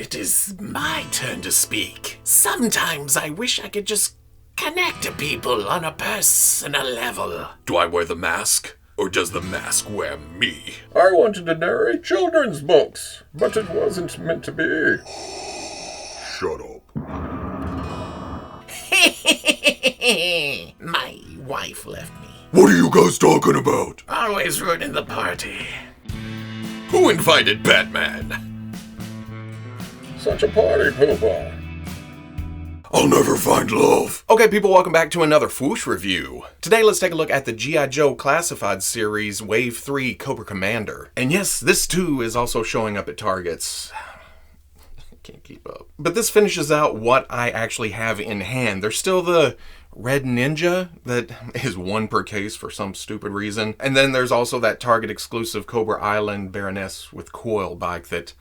it is my turn to speak. Sometimes I wish I could just connect to people on a personal level. Do I wear the mask? Or does the mask wear me? I wanted to narrate children's books, but it wasn't meant to be. Shut up. My wife left me. What are you guys talking about? Always ruining the party. Who invited Batman? Such a party pooper. I'll never find love. Okay, people, welcome back to another Fwoosh review. Today, let's take a look at the G.I.Joe Classified Series Wave 3 Cobra Commander. And yes, this too is also showing up at Targets. Can't keep up. But this finishes out what I actually have in hand. There's still the Red Ninja that is one per case for some stupid reason. And then there's also that Target exclusive Cobra Island Baroness with coil bike that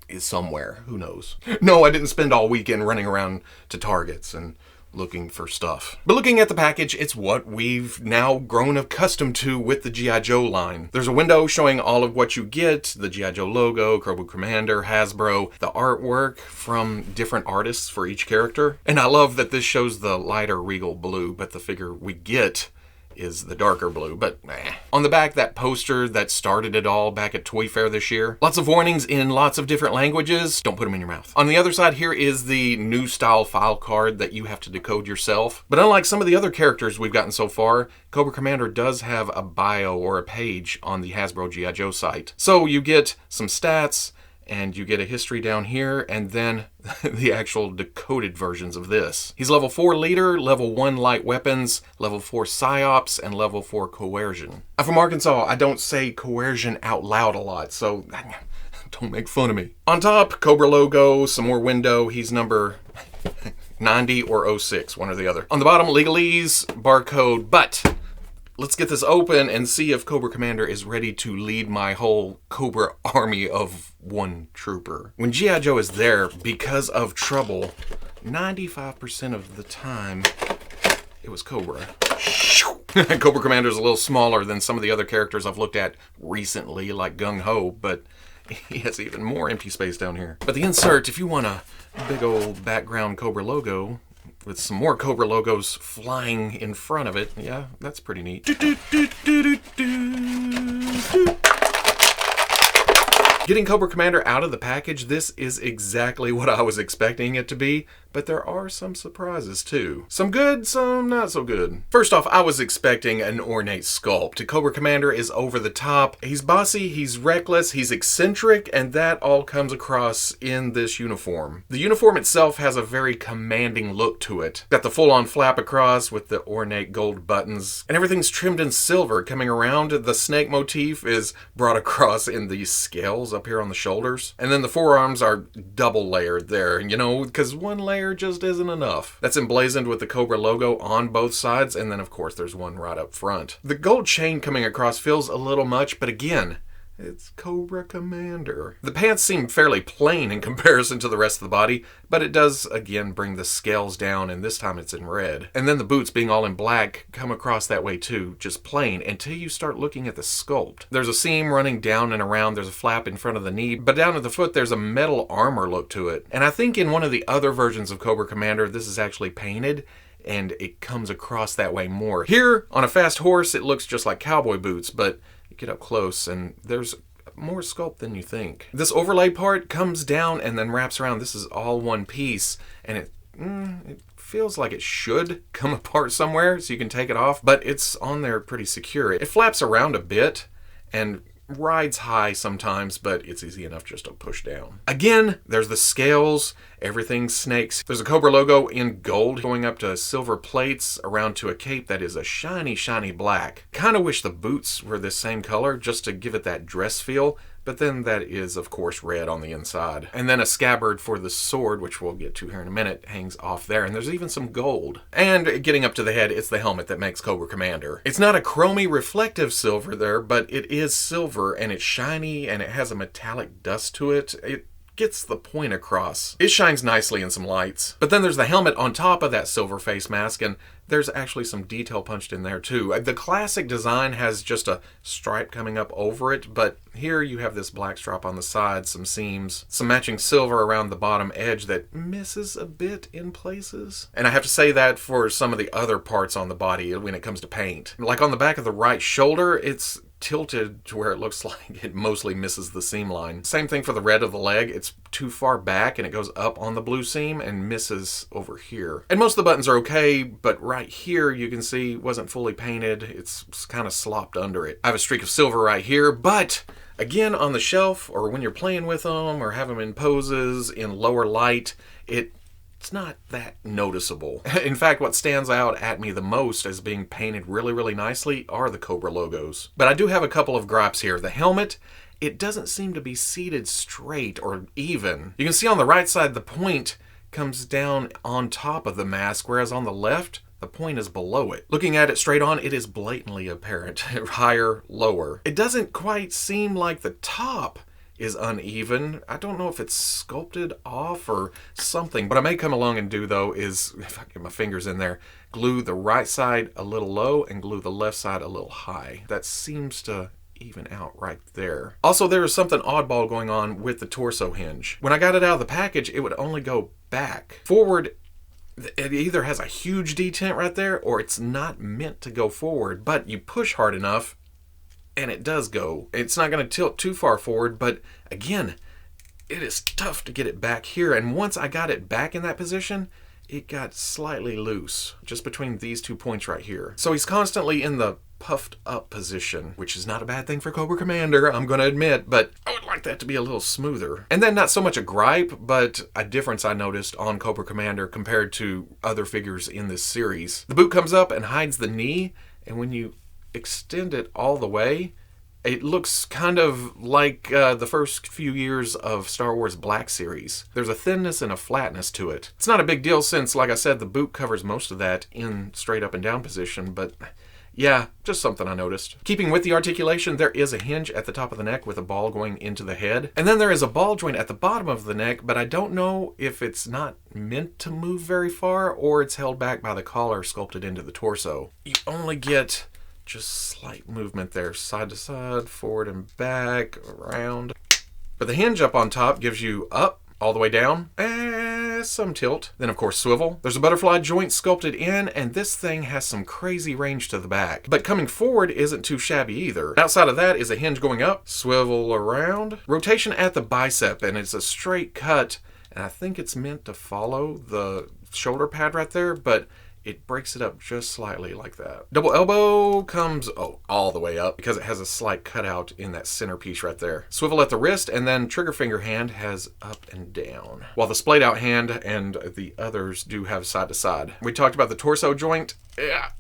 is somewhere. Who knows? No, I didn't spend all weekend running around to Targets and looking for stuff. But looking at the package, it's what we've now grown accustomed to with the G.I. Joe line. There's a window showing all of what you get, the G.I. Joe logo, Cobra Commander, Hasbro, the artwork from different artists for each character. And I love that this shows the lighter regal blue, but the figure we get is the darker blue, but On the back, that poster that started it all back at Toy Fair this year. Lots of warnings in lots of different languages. Don't put them in your mouth. On the other side here is the new style file card that you have to decode yourself. But unlike some of the other characters we've gotten so far, Cobra Commander does have a bio or a page on the Hasbro G.I. Joe site. So you get some stats, and you get a history down here, and then the actual decoded versions of this. He's level 4 leader, level 1 light weapons, level 4 psyops, and level 4 coercion. I'm from Arkansas. I don't say coercion out loud a lot, so don't make fun of me. On top, Cobra logo, some more window. He's number 90 or 06, one or the other. On the bottom, legalese, barcode, but let's get this open and see if Cobra Commander is ready to lead my whole Cobra army of one trooper. When G.I. Joe is there because of trouble, 95% of the time, it was Cobra. Cobra Commander is a little smaller than some of the other characters I've looked at recently, like Gung Ho, but he has even more empty space down here. But the insert, if you want a big old background Cobra logo, with some more Cobra logos flying in front of it. Yeah, that's pretty neat. Getting Cobra Commander out of the package, this is exactly what I was expecting it to be, but there are some surprises too. Some good, some not so good. First off, I was expecting an ornate sculpt. Cobra Commander is over the top. He's bossy, he's reckless, he's eccentric, and that all comes across in this uniform. The uniform itself has a very commanding look to it. Got the full-on flap across with the ornate gold buttons, and everything's trimmed in silver coming around. The snake motif is brought across in these scales up here on the shoulders. And then the forearms are double layered there, you know, because one layer just isn't enough. That's emblazoned with the Cobra logo on both sides, and then of course there's one right up front. The gold chain coming across feels a little much, but again, it's Cobra Commander. The pants seem fairly plain in comparison to the rest of the body, but it does, again, bring the scales down, and this time it's in red. And then the boots, being all in black, come across that way too, just plain, until you start looking at the sculpt. There's a seam running down and around, there's a flap in front of the knee, but down at the foot there's a metal armor look to it. And I think in one of the other versions of Cobra Commander, this is actually painted, and it comes across that way more. Here, on a fast horse, it looks just like cowboy boots, but you get up close and there's more sculpt than you think. This overlay part comes down and then wraps around. This is all one piece, and it feels like it should come apart somewhere so you can take it off, but it's on there pretty secure. It flaps around a bit and rides high sometimes, but it's easy enough just to push down. Again, there's the scales, everything snakes. There's a Cobra logo in gold going up to silver plates around to a cape that is a shiny, shiny black. Kind of wish the boots were this same color just to give it that dress feel, but then that is, of course, red on the inside. And then a scabbard for the sword, which we'll get to here in a minute, hangs off there, and there's even some gold. And getting up to the head, it's the helmet that makes Cobra Commander. It's not a chromy reflective silver there, but it is silver, and it's shiny, and it has a metallic dust to it. It gets the point across. It shines nicely in some lights. But then there's the helmet on top of that silver face mask, and there's actually some detail punched in there too. The classic design has just a stripe coming up over it, but here you have this black stripe on the side, some seams, some matching silver around the bottom edge that misses a bit in places. And I have to say that for some of the other parts on the body when it comes to paint. Like on the back of the right shoulder, it's tilted to where it looks like it mostly misses the seam line. Same thing for the red of the leg. It's too far back and it goes up on the blue seam and misses over here. And most of the buttons are okay, but right here you can see wasn't fully painted. It's kind of slopped under it. I have a streak of silver right here, but again, on the shelf or when you're playing with them or have them in poses in lower light, it's not that noticeable. In fact, what stands out at me the most as being painted really, really nicely are the Cobra logos. But I do have a couple of gripes here. The helmet, it doesn't seem to be seated straight or even. You can see on the right side the point comes down on top of the mask, whereas on the left, the point is below it. Looking at it straight on, it is blatantly apparent. Higher, lower. It doesn't quite seem like the top is uneven. I don't know if it's sculpted off or something. What I may come along and do though is, if I get my fingers in there, glue the right side a little low and glue the left side a little high. That seems to even out right there. Also, there is something oddball going on with the torso hinge. When I got it out of the package, it would only go back. Forward, it either has a huge detent right there or it's not meant to go forward, but you push hard enough and it does go. It's not going to tilt too far forward, but again, it is tough to get it back here. And once I got it back in that position, it got slightly loose just between these 2 points right here. So he's constantly in the puffed up position, which is not a bad thing for Cobra Commander, I'm going to admit, but I would like that to be a little smoother. And then not so much a gripe, but a difference I noticed on Cobra Commander compared to other figures in this series. The boot comes up and hides the knee, and when you extend it all the way, it looks kind of like the first few years of Star Wars Black Series. There's a thinness and a flatness to it. It's not a big deal since, like I said, the boot covers most of that in straight up and down position, but yeah, just something I noticed. Keeping with the articulation, there is a hinge at the top of the neck with a ball going into the head. And then there is a ball joint at the bottom of the neck, but I don't know if it's not meant to move very far or it's held back by the collar sculpted into the torso. You only get just slight movement there, side to side, forward and back, around. But the hinge up on top gives you up, all the way down, and some tilt. Then of course swivel. There's a butterfly joint sculpted in, and this thing has some crazy range to the back. But coming forward isn't too shabby either. Outside of that is a hinge going up, swivel around, rotation at the bicep, and it's a straight cut, and I think it's meant to follow the shoulder pad right there, but it breaks it up just slightly like that. Double elbow comes, all the way up because it has a slight cutout in that centerpiece right there. Swivel at the wrist, and then trigger finger hand has up and down, while the splayed out hand and the others do have side to side. We talked about the torso joint.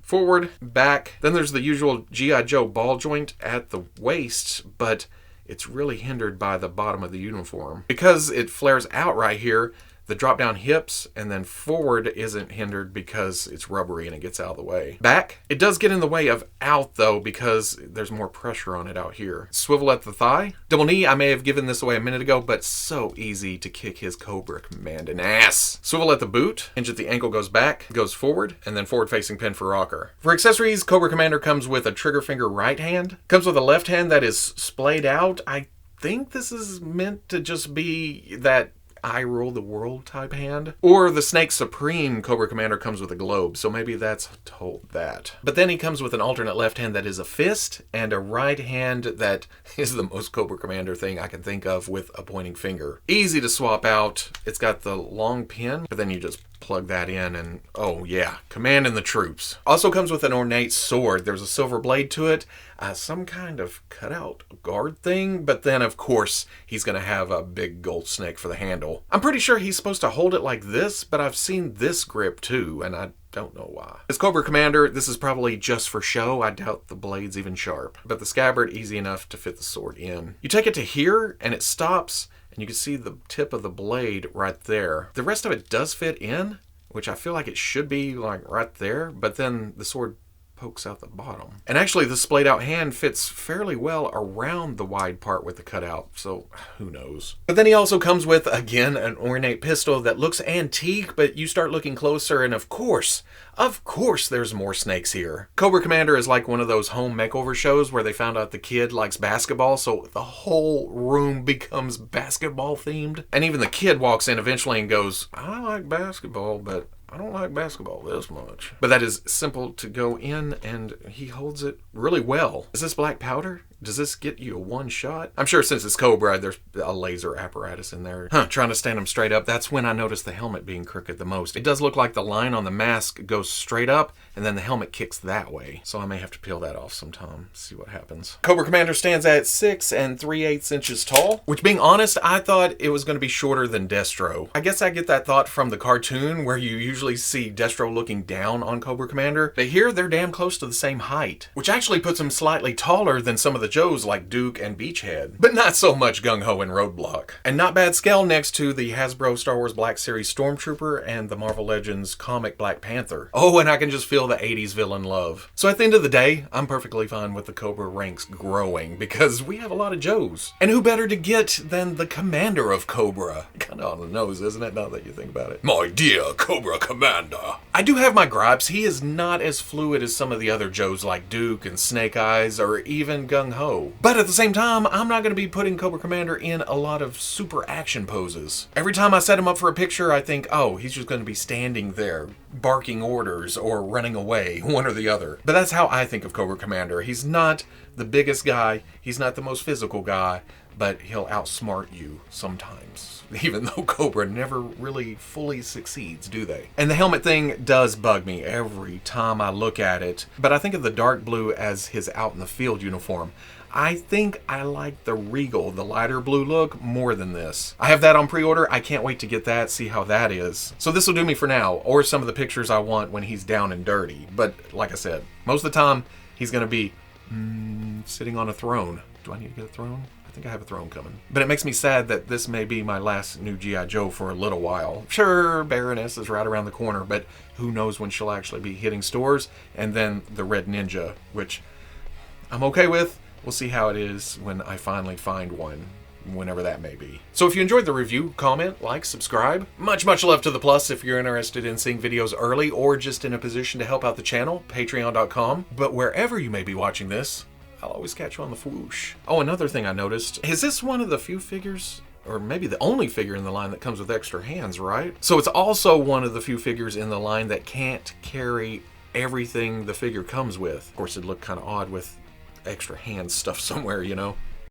Forward, back. Then there's the usual G.I.Joe ball joint at the waist, but it's really hindered by the bottom of the uniform. Because it flares out right here, the drop down hips and then forward isn't hindered because it's rubbery and it gets out of the way. Back, it does get in the way of out though because there's more pressure on it out here. Swivel at the thigh. Double knee, I may have given this away a minute ago, but so easy to kick his Cobra Commander ass. Swivel at the boot. Hinge at the ankle goes back, goes forward, and then forward facing pin for rocker. For accessories, Cobra Commander comes with a trigger finger right hand. Comes with a left hand that is splayed out. I think this is meant to just be that I rule the world type hand. Or the Snake Supreme Cobra Commander comes with a globe, so maybe that's told that. But then he comes with an alternate left hand that is a fist, and a right hand that is the most Cobra Commander thing I can think of with a pointing finger. Easy to swap out. It's got the long pin, but then you just plug that in and oh yeah, commanding the troops. Also comes with an ornate sword. There's a silver blade to it, some kind of cutout guard thing, but then of course he's gonna have a big gold snake for the handle. I'm pretty sure he's supposed to hold it like this, but I've seen this grip too, and I don't know why. As Cobra Commander, this is probably just for show. I doubt the blade's even sharp, but the scabbard easy enough to fit the sword in. You take it to here and it stops, and you can see the tip of the blade right there. The rest of it does fit in, which I feel like it should be like right there, but then the sword pokes out the bottom. And actually the splayed out hand fits fairly well around the wide part with the cutout, so who knows. But then he also comes with, again, an ornate pistol that looks antique, but you start looking closer and of course there's more snakes here. Cobra Commander is like one of those home makeover shows where they found out the kid likes basketball, so the whole room becomes basketball themed. And even the kid walks in eventually and goes, I like basketball, but I don't like basketball this much. But that is simple to go in, and he holds it really well. Is this black powder? Does this get you a one shot? I'm sure since it's Cobra, there's a laser apparatus in there. Trying to stand him straight up. That's when I noticed the helmet being crooked the most. It does look like the line on the mask goes straight up, and then the helmet kicks that way. So I may have to peel that off sometime, see what happens. Cobra Commander stands at 6 3/8 inches tall, which, being honest, I thought it was going to be shorter than Destro. I guess I get that thought from the cartoon where you usually see Destro looking down on Cobra Commander, but here they're damn close to the same height, which actually puts him slightly taller than some of the Joes like Duke and Beachhead, but not so much Gung-Ho and Roadblock. And not bad scale next to the Hasbro Star Wars Black Series Stormtrooper and the Marvel Legends comic Black Panther. Oh, and I can just feel the 80s villain love. So at the end of the day, I'm perfectly fine with the Cobra ranks growing because we have a lot of Joes. And who better to get than the commander of Cobra? Kind of on the nose, isn't it, now that you think about it? My dear Cobra Commander. I do have my gripes. He is not as fluid as some of the other Joes like Duke and Snake Eyes or even Gung-Ho. But at the same time, I'm not going to be putting Cobra Commander in a lot of super action poses. Every time I set him up for a picture, I think, oh, he's just going to be standing there, barking orders or running away, one or the other. But that's how I think of Cobra Commander. He's not the biggest guy, he's not the most physical guy, but he'll outsmart you sometimes. Even though Cobra never really fully succeeds, do they? And the helmet thing does bug me every time I look at it, but I think of the dark blue as his out in the field uniform. I think I like the Regal, the lighter blue look, more than this. I have that on pre-order. I can't wait to get that, see how that is. So this will do me for now, or some of the pictures I want when he's down and dirty. But like I said, most of the time, he's going to be sitting on a throne. Do I need to get a throne? I think I have a throne coming. But it makes me sad that this may be my last new G.I. Joe for a little while. Sure, Baroness is right around the corner, but who knows when she'll actually be hitting stores. And then the Red Ninja, which I'm okay with. We'll see how it is when I finally find one, whenever that may be. So if you enjoyed the review, comment, like, subscribe. Much love to the plus if you're interested in seeing videos early or just in a position to help out the channel, patreon.com. But wherever you may be watching this, I'll always catch you on the Fwoosh. Oh, another thing I noticed, is this one of the few figures, or maybe the only figure in the line that comes with extra hands, right? So it's also one of the few figures in the line that can't carry everything the figure comes with. Of course, it'd look kind of odd with extra hand stuff somewhere, you know?